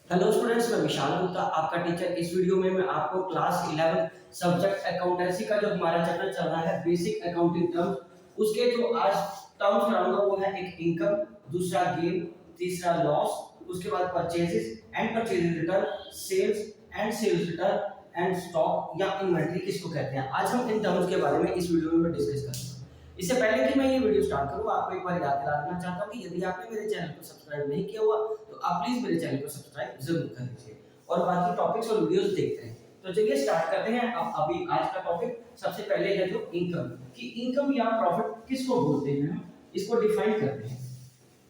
Hello students, मैं विशाल गुप्ता आपका teacher. इस वीडियो में मैं आपको क्लास 11 सब्जेक्ट अकाउंटेंसी का जो हमारा चैप्टर चल रहा है बेसिक अकाउंटिंग टर्म्स, उसके जो आज टर्म्स पढ़ाऊंगा वो है एक इनकम, दूसरा गेन, तीसरा लॉस, उसके बाद purchases and purchase return, sales and sales return and stock या इन्वेंटरी किसको कहते हैं। आज हम इन टर्म्स के बारे में इस वीडियो में डिस्कस करेंगे। इससे पहले कि मैं ये वीडियो स्टार्ट करूं, आपको एक बार याद दिला देना चाहता हूं कि यदि आपने मेरे चैनल को सब्सक्राइब नहीं किया हुआ तो आप प्लीज मेरे चैनल को सब्सक्राइब जरूर कर लीजिए और बाकी टॉपिक्स और वीडियोस देखते हैं। तो चलिए स्टार्ट करते हैं। अब अभी आज का टॉपिक सबसे पहले है जो इनकम, कि इनकम या प्रॉफिट किसको बोलते हैं, हम इसको डिफाइन करते हैं।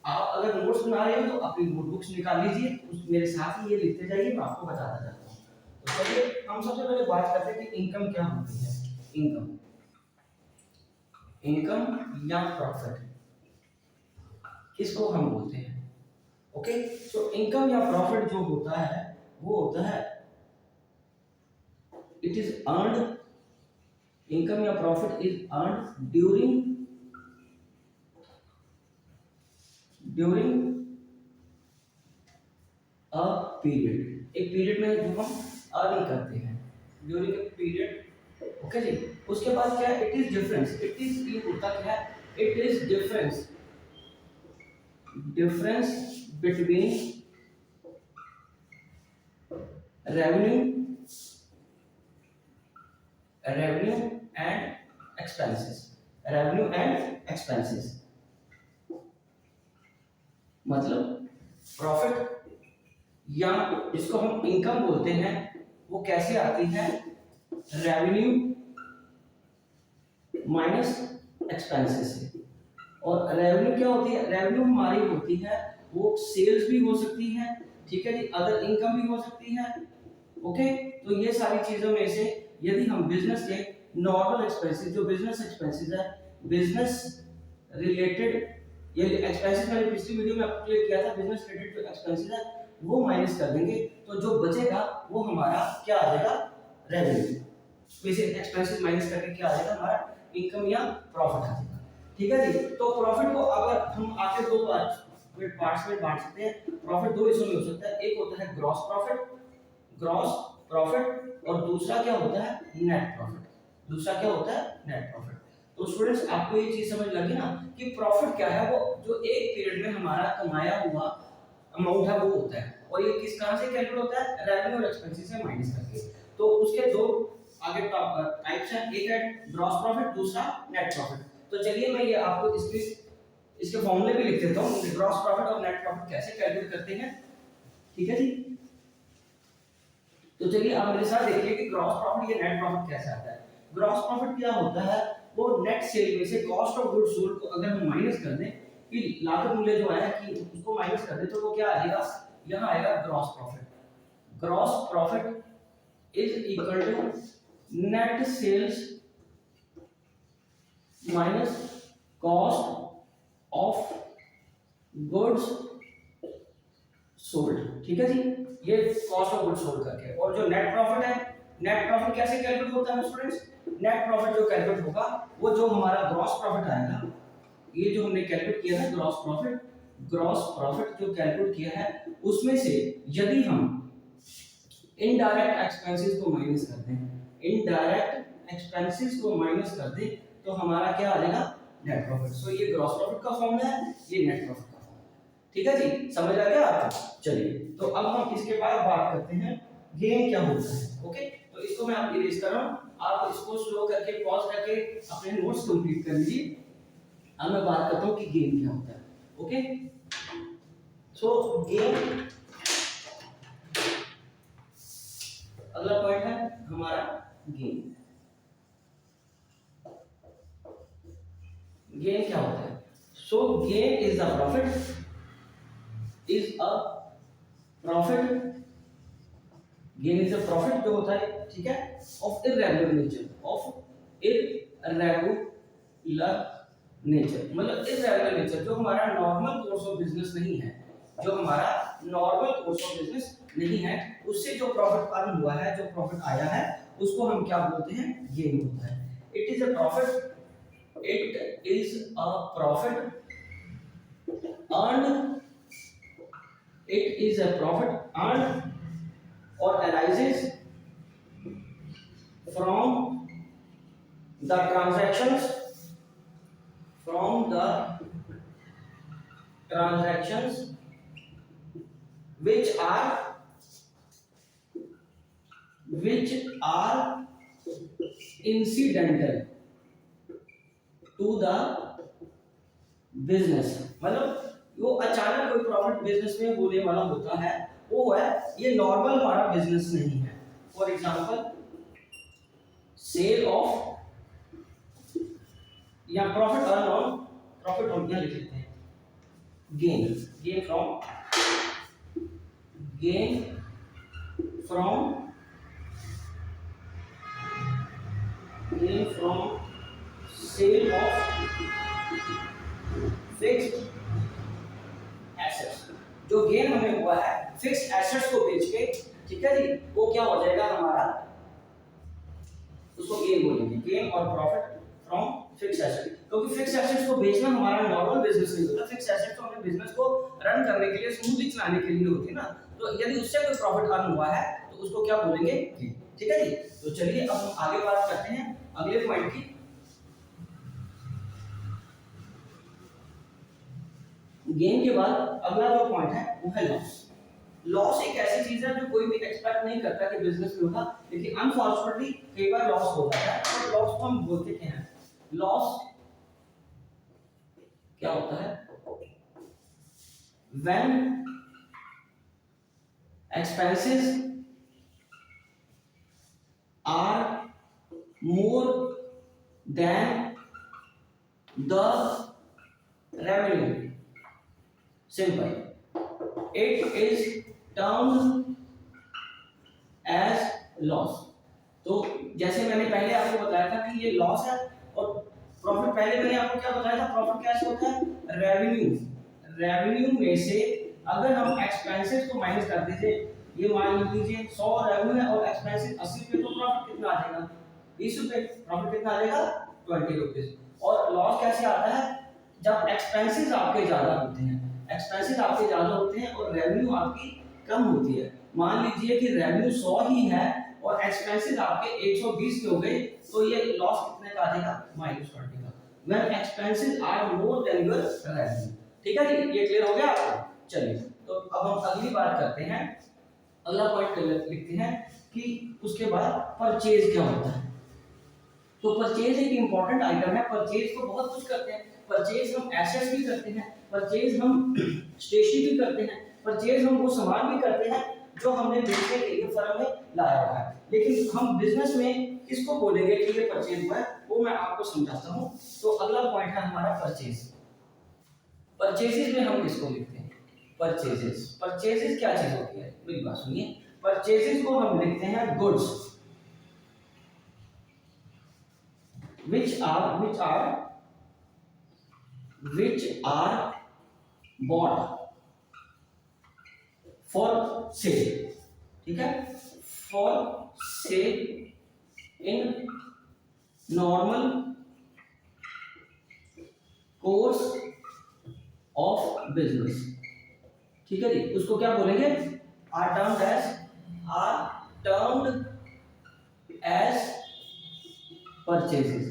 आप अगर नोट्स बना रहे हो तो अपनी नोटबुक्स निकाल लीजिए, उस मेरे साथ ही ये लिखते जाइए, मैं आपको बताता जाता हूँ। तो चलिए हम सबसे पहले बात करते हैं कि इनकम क्या होती है। इनकम, इनकम या प्रॉफिट किसको हम बोलते हैं। ओके, तो इनकम या प्रॉफिट जो होता है वो होता है इट इज अर्नड, इनकम या profit is earned during a period. एक पीरियड में जो हम अर्न करते हैं ड्यूरिंग ए पीरियड। ओके जी, उसके बाद क्या है, it is difference. It is ये होता क्या है, it is difference, difference between revenue revenue and expenses, revenue and expenses. मतलब प्रॉफिट या जिसको हम इनकम बोलते हैं वो कैसे आती है, रेवेन्यू माइनस एक्सपेंसेस से। और रेवेन्यू क्या होती है, रेवेन्यू हमारी होती है वो सेल्स भी हो सकती है, ठीक है जी, अदर इनकम भी हो सकती है। ओके, तो ये सारी चीजों में से यदि हम बिजनेस के नॉर्मल एक्सपेंसेस, जो बिजनेस एक्सपेंसेस है, बिजनेस रिलेटेड, ये एक्सपेंसेस मैंने पिछली वीडियो में आपको क्लियर किया था, बिजनेस रिलेटेड जो एक्सपेंसेस है वो माइनस कर देंगे तो जो बचेगा वो हमारा क्या आ जाएगा, रेवेन्यू। वैसे एक्सपेंसेस माइनस करके क्या आ जाएगा, हमारा इनकम या प्रॉफिट आ जाएगा। ठीक है जी, तो प्रॉफिट को अगर हम आगे दो पार्ट्स में बांट सकते हैं। प्रॉफिट दो हिस्सों में हो सकता है, एक होता है ग्रॉस प्रॉफिट, ग्रॉस प्रॉफिट, और दूसरा क्या होता है, नेट प्रॉफिट। दूसरा क्या होता है, नेट प्रॉफिट। तो स्टूडेंट्स आपको ये चीज समझ लगी ना कि प्रॉफिट क्या है, वो जो एक पीरियड में हमारा कमाया हुआ अमाउंट है वो होता है, और ये किस कहां से कैलकुलेट होता है, रेवेन्यू और एक्सपेंसेस से माइनस करके। तो उसके दो आगे टाइप्स हैं, एक है ग्रॉस प्रॉफिट, दूसरा नेट प्रॉफिट। तो चलिए मैं ये आपको इसके फॉर्मूले भी लिख देता हूँ, ग्रॉस प्रॉफिट और नेट प्रॉफिट कैसे कैलकुलेट करते हैं। ठीक है जी, तो चलिए आप मेरे साथ देखिए कि ग्रॉस प्रॉफिट या नेट प्रॉफिट कैसे आता है। ग्रॉस प्रॉफिट क्या होता है, वो नेट सेल में से कॉस्ट ऑफ गुड्स सोल्ड को अगर हम माइनस कर दें, कि लागत मूल्य जो है कि उसको माइनस कर दें, तो वो क्या आएगा, यहां आएगा gross profit. Gross profit is equal to net sales minus cost of goods sold. ठीक है जी, ये कॉस्ट ऑफ गुड्स सोल्ड करके। और जो नेट प्रॉफिट है, नेट प्रॉफिट कैसे कैलकुलेट होता है स्टूडेंट्स, नेट प्रॉफिट जो कैलकुलेट होगा वो जो हमारा ग्रॉस प्रॉफिट आएगा, ये जो हमने कैलकुलेट किया है ग्रॉस प्रॉफिट, ग्रॉस प्रॉफिट जो कैलकुलेट किया है उसमें से यदि हम इनडायरेक्ट एक्सपेंसेस को माइनस कर दें, इनडायरेक्ट एक्सपेंसेस को माइनस कर दें, तो हमारा क्या आ जाएगा, नेट प्रॉफिट। सो ये ग्रॉस प्रॉफिट का फॉर्मूला है, ये नेट प्रॉफिट का फॉर्मूला है। ठीक है जी, समझ आ गया आपको। चलिए तो अब हम इसके बाद बात करते हैं गेन क्या होता है। ओके, तो इसको मैं आप इरेज कर रहा हूं, आप इसको स्लो करके पॉज करके अपने नोट्स कंप्लीट कर लीजिए। अब मैं बात करता हूं कि गेन क्या होता है। ओके, सो गेन, अगला पॉइंट है हमारा गेन। गेन क्या होता है, so gain is the profit, is a profit, gain is a profit जो होता है, ठीक है, of irregular nature, of irregular nature. मतलब इररेगुलर नेचर जो हमारा नॉर्मल कोर्स ऑफ बिजनेस नहीं है, जो हमारा नॉर्मल कोर्स ऑफ बिजनेस नहीं है, उससे जो प्रॉफिट अर्न हुआ है, जो प्रॉफिट आया है, उसको हम क्या बोलते हैं, गेन होता है। It is a profit, it is a profit earned it is a profit earned or arises from the transactions which are incidental to the business. मतलब वो अचानक कोई प्रॉफिट बिजनेस में होने वाला होता है, वो है, ये नॉर्मल हमारा बिजनेस नहीं है। फॉर एग्जांपल सेल ऑफ या प्रॉफिट ऑन क्या लिख लेते हैं, gain from sale of fixed assets. जो गेन हमें हुआ है फिक्स्ड एसेट्स को बेच के, ठीक है जी, वो क्या हो जाएगा हमारा, उसको गेन बोलेंगे, गेन और प्रॉफिट फ्रॉम फिक्स्ड एसेट। क्योंकि फिक्स्ड एसेट्स को बेचना हमारा नॉर्मल बिजनेस नहीं होता, फिक्स्ड एसेट्स तो हमें बिजनेस को रन करने के लिए, स्मूथली चलाने के लिए होती है ना। तो यदि उससे कोई प्रॉफिट अर्न हुआ है तो उसको क्या बोलेंगे, गेन। ठीक है जी। तो चलिए अब हम आगे बात करते हैं अगले पॉइंट की। गेन के बाद अगला जो पॉइंट है वो है लॉस। लॉस एक ऐसी चीज है जो कोई भी एक्सपेक्ट नहीं करता कि बिजनेस में होगा, लेकिन अनफॉर्चुनेटली कई बार लॉस हो जाता है। और लॉस को हम बोलते क्या हैं, लॉस क्या होता है, when expenses are more than the revenue. Simple, it is termed as loss। तो जैसे मैंने पहले आपको बताया था कि ये लॉस है, और प्रॉफिट पहले मैंने आपको क्या बताया था, प्रॉफिट कैसे होता है, रेवेन्यू में से अगर हम एक्सपेंसेस को माइनस कर दीजिए, ये मान लीजिए 100 रेवेन्यू है और एक्सपेंसेस 80 रुपए, तो प्रॉफिट कितना आ जाएगा, 20 रुपए। प्रॉफिट कितना आ जाएगा, 20 रुपीज। और लॉस कैसे आता है, जब एक्सपेंसेस आपके ज्यादा होते हैं, एक्सपेंसेस आपके ज्यादा होते हैं और रेवेन्यू आपकी कम होती है। मान लीजिए कि रेवेन्यू 100 ही है और एक्सपेंसेस आपके 120 के हो गए, तो ये लॉस कितने का आ जाएगा, -20 का। When expenses are more than your revenue. ठीक है जी, ये क्लियर हो गया आपको। चलिए तो अब हम अगली बात करते हैं, अगला पॉइंट लिखते हैं कि उसके बाद परचेज क्या होता है। तो परचेज एक इंपॉर्टेंट आइटम है। परचेज तो बहुत कुछ करते हैं, परचेज हम एसेट्स भी करते हैं, परचेज हम स्टेशनरी भी करते हैं, परचेज हम वो सामान भी करते हैं जो हमने बेचने के लिए फर्म में लाया हुआ है। लेकिन हम बिजनेस में किसको बोलेंगे कि ये परचेज हुआ है, वो मैं आपको समझाता हूँ। तो अगला पॉइंट है हमारा परचेज। परचेजेस में हम किसको लिखते हैं, परचेजेस क्या चीज होती है, मेरी बात सुनिए। परचेजेस को हम लिखते हैं goods which are bought for sale। ठीक है, for sale in normal course of business। ठीक है जी, उसको क्या बोलेंगे, are termed as परचेजेस।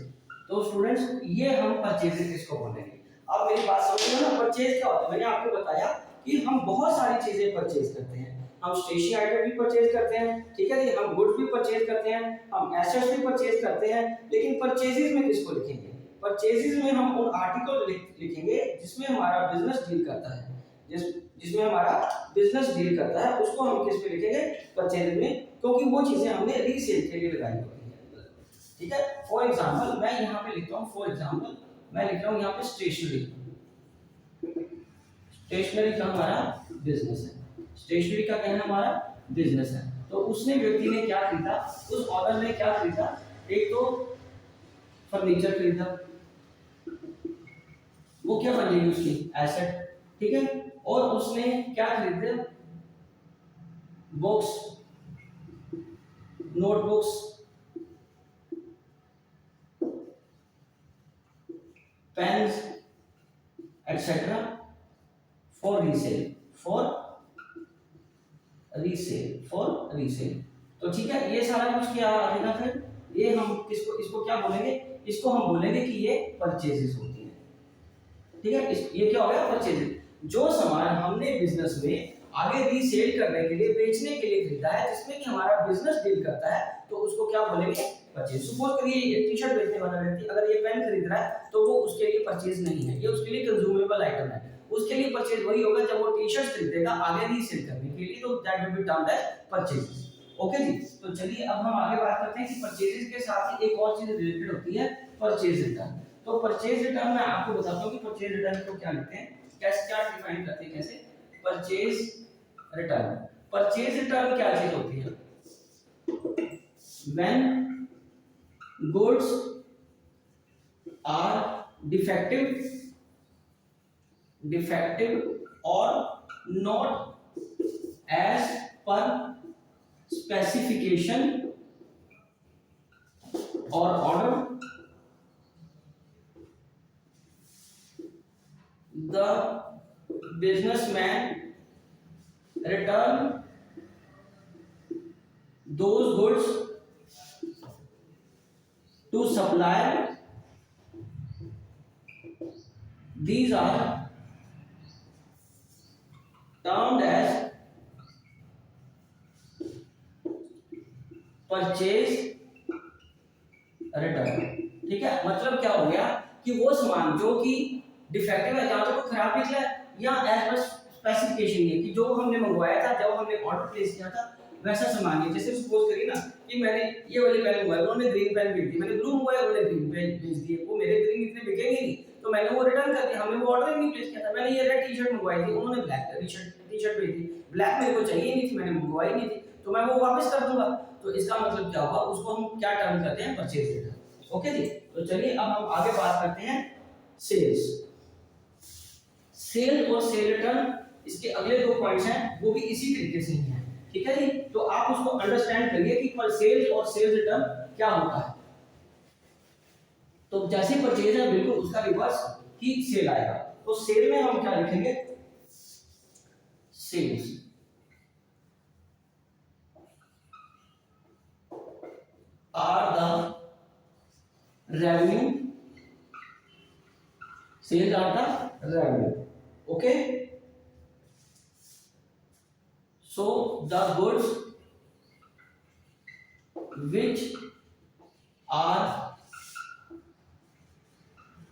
तो स्टूडेंट्स ये हम परचेजेस किसको बोलेंगे, अब मेरी बात समझिए ना। परचेज क्या होता है, मैंने आपको बताया कि हम बहुत सारी चीजें परचेज करते हैं। हम स्टेशनरी आइटम भी परचेज करते हैं, ठीक है जी, हम गुड्स भी परचेज करते हैं, हम एसेट्स भी परचेज करते हैं। लेकिन परचेजेस में किसको लिखेंगे, परचेजेस में हम उन आर्टिकल लिखेंगे जिसमें हमारा बिजनेस डील करता है, जिसमें हमारा बिजनेस डील करता है, उसको हम किस पे लिखेंगे, परचेज में, क्योंकि वो चीजें हमने रीसेल के लिए लगाई होती है। ठीक है, फॉर एग्जांपल मैं यहाँ पे लिखता हूँ, मैं लिख रहा हूँ यहाँ पे स्टेशनरी का हमारा बिजनेस है, स्टेशनरी का क्या है, हमारा बिजनेस है। तो उसने व्यक्ति ने क्या खरीदा, उस ऑनर ने क्या खरीदा, एक तो फर्नीचर खरीदा, वो क्या बनेगी उसकी एसेट, ठीक है। और उसने क्या खरीदे, books, notebooks, pens etcetera for resale, for resale, for resale. तो ठीक है, ये सारा कुछ क्या आ जाएगा फिर, ये हम किसको इसको क्या बोलेंगे, इसको हम बोलेंगे कि ये परचेजेस होती है। ठीक है, ये क्या हो गया, परचेजेस। जो सामान हमने बिजनेस में आगे रीसेल करने के लिए, बेचने के लिए खरीदा है, जिसमें कि हमारा बिजनेस डील करता है, तो उसको क्या बोलेंगे, परचेज। सपोज करिए ये टी शर्ट बेचने वाला व्यक्ति अगर ये पेन खरीद रहा है तो वो उसके लिए परचेज नहीं है, ये उसके लिए कंज्यूमेबल आइटम है। उसके लिए परचेज वही होगा जब वो टी शर्ट खरीदेगा आगे रीसेल करने के लिए, तो that will be termed as purchase. Okay जी, तो चलिए अब हम आगे बात करते हैं कि परचेजेस के साथ ही एक और चीज रिलेटेड होती है, परचेज रिटर्न। तो परचेज रिटर्न मैं आपको बताता हूँ कि परचेज रिटर्न को क्या लिखते हैं, कैसे क्या डिफाइन करते हैं, कैसे परचेज रिटर्न। परचेज रिटर्न क्या चीज होती है, when goods are defective or not as per specification or order, the businessman return those goods to supplier. These are termed as purchase return. ठीक है, मतलब क्या हो गया कि वो सामान जो कि डिफेक्टिव है, जहां तक वो खराब निकला है, या एज पर स्पेसिफिकेशन है कि जो हमने मंगवाया था, जब हमने ऑर्डर प्लेस किया था वैसा सामान है। जैसे सपोज करिए ना कि मैंने ये वाली पेन मंगवाई, उन्होंने ग्रीन पेन भेज दी, मैंने ब्लू मंगवाया, उन्होंने ग्रीन पेन भेज दी, वो मेरे ग्रीन इतने बिकेंगे नहीं, तो मैंने वो रिटर्न कर दिया, हमने वो ऑर्डर ही नहीं प्लेस किया था। मैंने ये रेड टी शर्ट मंगवाई थी, उन्होंने ब्लैक टी शर्ट भेज दी, ब्लैक मेरे को चाहिए नहीं थी, मैंने मंगवाई नहीं थी, तो मैं वो वापस कर दूंगा। तो इसका मतलब क्या होगा, उसको हम क्या टर्म करते हैं, परचेज रिटर्न। ओके जी, तो चलिए अब हम आगे बात करते हैं सेल्स। सेल और सेल रिटर्न, इसके अगले दो पॉइंट्स हैं वो भी इसी तरीके से ही हैं। ठीक है जी, तो आप उसको अंडरस्टैंड करिए कि पर सेल्स और सेल्स रिटर्न क्या होता है। तो जैसे परचेज है बिल्कुल उसका रिवर्स ही सेल आएगा। तो सेल में हम क्या लिखेंगे, sales are the revenue, sales are the revenue. Okay, so the goods which are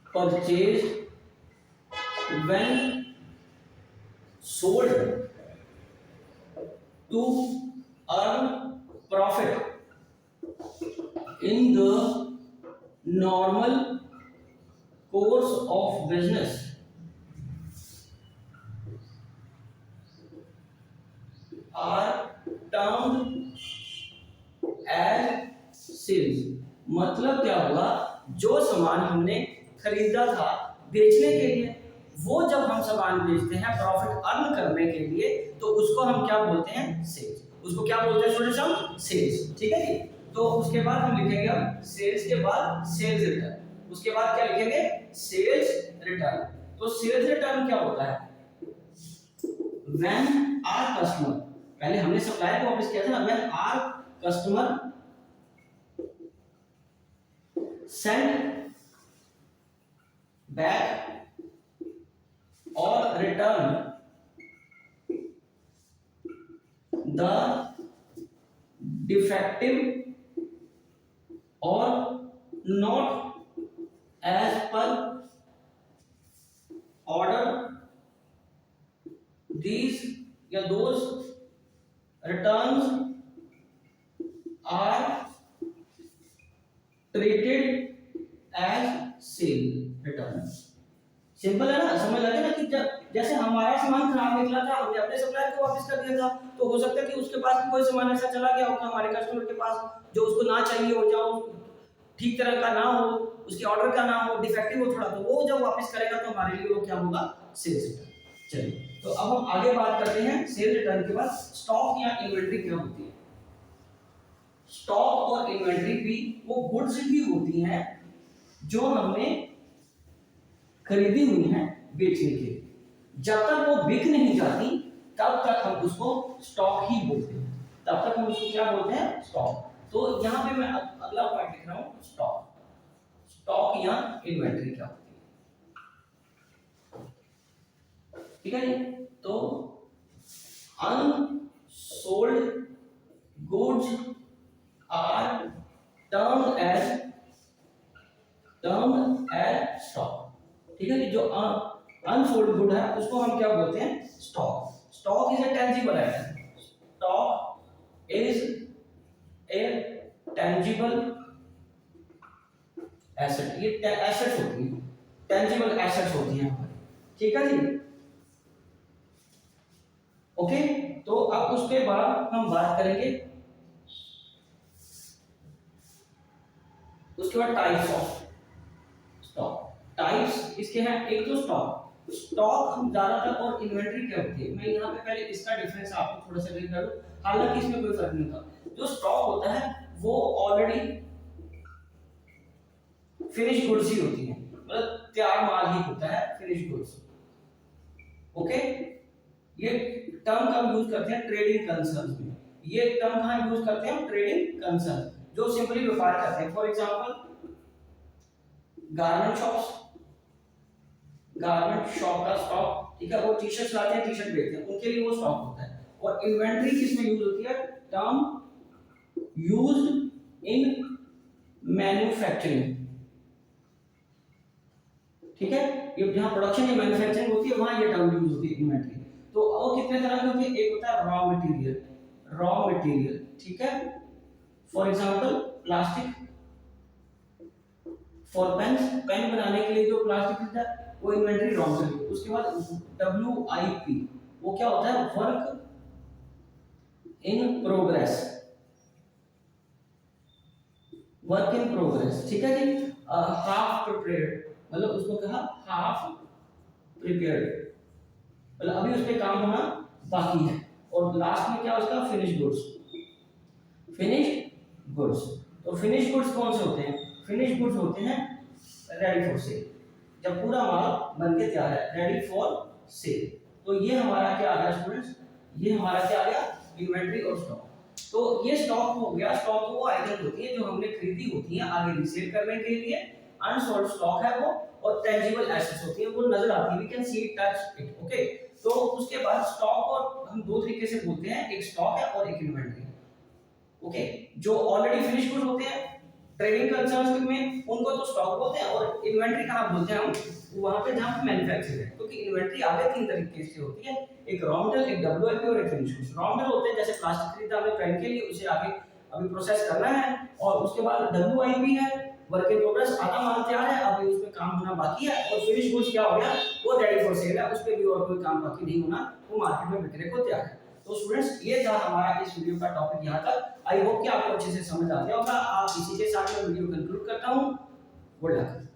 purchased when sold to earn profit in the normal course of business are termed as sales। मतलब क्या हुआ, जो सामान हमने खरीदा था बेचने के लिए, वो जब हम सामान बेचते हैं प्रॉफिट अर्न करने के लिए, तो उसको हम क्या बोलते हैं, सेल्स। उसको क्या बोलते हैं स्टूडेंट्स, हम सेल्स। ठीक है जी, तो उसके बाद हम लिखेंगे, हम सेल्स के बाद सेल्स रिटर्न, उसके बाद क्या लिखेंगे, सेल्स रिटर्न। तो सेल्स रिटर्न क्या होता है, व्हेन आवर कस्टमर, पहले हमने सप्लायर को वापस किया था ना, when our customer send back और return the defective or not as per order, these या those returns are treated as sale return। Simple है ना, समझ लगे ना कि जैसे हमारा सामान खराब निकला था, हमने अपने सप्लायर को वापस कर दिया था, तो हो सकता है कि उसके पास भी कोई सामान ऐसा चला गया होगा हमारे कस्टमर के पास जो उसको ना चाहिए हो, जाओ ठीक तरह का ना हो, उसके ऑर्डर का ना हो, डिफेक्टिव हो थोड़ा, तो वो जब वापस करेगा तो हमारे लिए वो क्या होगा, सेल्स रिटर्न। चलिए, तो अब हम आगे बात करते हैं सेल रिटर्न के बाद स्टॉक या इन्वेंट्री क्या होती है। स्टॉक और इन्वेंट्री भी वो गुड्स भी होती हैं जो हमने खरीदी हुई हैं बेचने के लिए। जब तक वो बिक नहीं जाती तब तक हम उसको स्टॉक ही बोलते हैं। तब तक हम उसको क्या बोलते हैं, स्टॉक। तो यहाँ पे मैं अगला पॉइंट लिख रहा हूँ, स्टॉक। स्टॉक या इन्वेंट्री क्या होती है, ठीक है जी। तो unsold goods are termed as stock, ठीक है जी। जो अनसोल्ड गुड है उसको हम क्या बोलते हैं, stock. Stock is a tangible item, stock is a tangible asset, ये एसेट्स होती हैं, टेंजिबल एसेट्स होती हैं हमारी, ठीक है जी। ओके, तो अब उसके बाद हम बात करेंगे, उसके बाद टाइप्स ऑफ स्टॉक। टाइप्स इसके हैं, एक तो स्टॉक हम ज्यादातर, और इन्वेंट्री क्या होती है, मैं यहाँ पे पहले इसका डिफरेंस आपको थोड़ा सा क्लियर करूं, हालांकि इसमें कोई फर्क नहीं होता। जो स्टॉक होता है वो ऑलरेडी फिनिश गुड्स ही होती है, मतलब तैयार माल ही होता है, फिनिश गुड्स। ओके, ये टर्म कब यूज करते हैं, ट्रेडिंग कंसर्न्स में। ये टर्म कहां यूज करते हैं, ट्रेडिंग कंसर्न, जो सिंपली व्यापार करते हैं। For example garment shops, garment shop का स्टॉक, ठीक है, वो टी शर्ट लाते हैं, टी शर्ट बेचते हैं, उनके लिए वो स्टॉक होता है। और इन्वेंट्री किसमें यूज होती है, टर्म यूज्ड इन मैन्युफैक्चरिंग, ठीक है, ये जहां प्रोडक्शन या मैन्युफैक्चरिंग होती है वहां ये टर्म यूज होती है, इन्वेंट्री। तो वो कितने तरह की होती है, एक होता है रॉ मटेरियल, ठीक है। For example plastic, for pen बनाने के लिए जो प्लास्टिक होता है वो इन्वेंट्री रॉ मटेरियल। उसके बाद WIP, वो क्या होता है, वर्क इन प्रोग्रेस, ठीक है जी। हाफ प्रिपेयर्ड, मतलब उसको कहा हाफ प्रिपेयर्ड, मतलब अभी उस पे काम होना बाकी है। और लास्ट में क्या उसका, फिनिश्ड गुड्स। तो फिनिश गुड्स कौन से होते हैं, फिनिश गुड्स होते हैं रेडी फॉर सेल, जब पूरा माल बन के तैयार है, रेडी फॉर सेल। तो ये हमारा क्या आ गया स्टूडेंट्स, ये हमारा क्या आ गया, इन्वेंट्री और स्टॉक। तो ये स्टॉक हो गया, स्टॉक वो आइटम होती है जो हमने खरीदी होती है आगे रीसेल करने के लिए। अनसोल्ड स्टॉक है वो, और टेंजिबल एसेट्स होती है, वो नजर आती है, we can see it, touch it. Okay, तो उसके बाद स्टॉक और हम दो तरीके से बोलते हैं, एक स्टॉक है और एक इन्वेंट्री। ओके, जो ऑलरेडी फिनिश गुड होते हैं ट्रेडिंग कंसर्न्स में, उनको तो स्टॉक बोलते हैं, और इन्वेंट्री कहां बोलते हैं हम, वहां पे जहां पे मैन्युफैक्चर है। क्योंकि इन्वेंट्री आगे तीन तरीके से होती है, एक रॉ मटेरियल, एक WIP और एक फिनिश गुड्स। रॉ मटेरियल होते हैं जैसे प्लास्टिक खरीदा हमने पेन के लिए, उसे आगे अभी प्रोसेस करना है, और उसके बाद WIP है, वर्क इन प्रोग्रेस, आधा माल तैयार है, अभी उसमें काम होना बाकी है। और फिनिश गुड्स क्या हो गया, वो रेडी फॉर सेल है, उस पे भी और कोई काम बाकी नहीं होना, वो मार्केट में बिकने को तैयार है। तो स्टूडेंट्स ये था हमारा इस वीडियो का टॉपिक यहाँ तक। आई होप कि आपको अच्छे से समझ आ गया होगा। आप इसी के साथ मैं वीडियो कंक्लूड करता हूँ। Good luck.